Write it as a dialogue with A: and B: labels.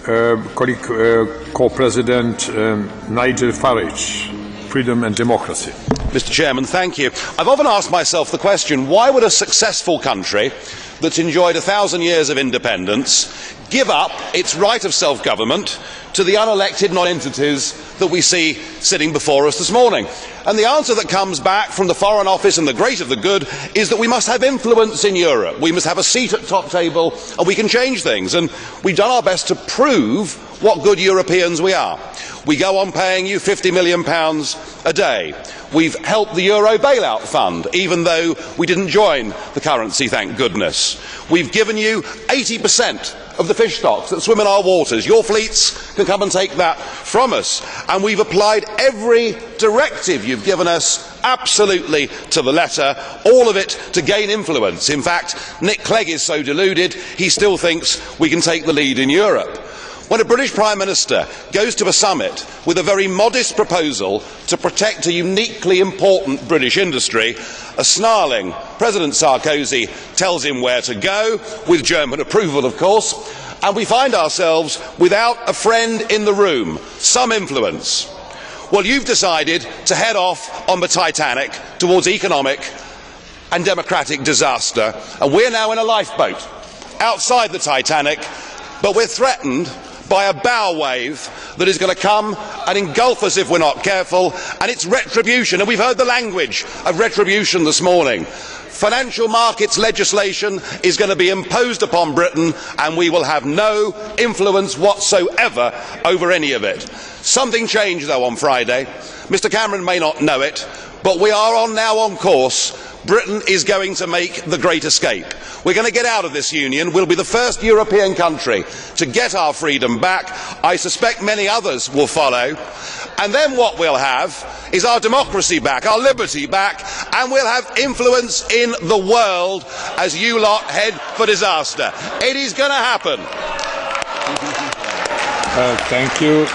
A: colleague co-president Nigel Farage, Freedom and Democracy.
B: Mr. Chairman, thank you. I've often asked myself the question, why would a successful country that's enjoyed 1,000 years of independence give up its right of self-government to the unelected non-entities that we see sitting before us this morning? And the answer that comes back from the Foreign Office and the great of the good is that we must have influence in Europe. We must have a seat at top table and we can change things. And we've done our best to prove what good Europeans we are. We go on paying you £50 million a day. We've helped the Euro bailout fund, even though we didn't join the currency, thank goodness. We've given you 80% of the fish stocks that swim in our waters. Your fleets can come and take that from us. And we've applied every directive you've given us absolutely to the letter, all of it to gain influence. In fact, Nick Clegg is so deluded he still thinks we can take the lead in Europe. When a British Prime Minister goes to a summit with a very modest proposal to protect a uniquely important British industry, a snarling President Sarkozy tells him where to go, with German approval of course, and we find ourselves without a friend in the room, some influence. Well, you've decided to head off on the Titanic towards economic and democratic disaster, and we're now in a lifeboat outside the Titanic, but we're threatened by a bow wave that is going to come and engulf us if we're not careful, and it's retribution, and we've heard the language of retribution this morning. Financial markets legislation is going to be imposed upon Britain, and we will have no influence whatsoever over any of it. Something changed though on Friday. Mr Cameron may not know it, but we are now on course. Britain is going to make the great escape. We're going to get out of this union. We'll be the first European country to get our freedom back. I suspect many others will follow. And then what we'll have is our democracy back, our liberty back, and we'll have influence in the world as you lot head for disaster. It is going to happen.
A: Thank you.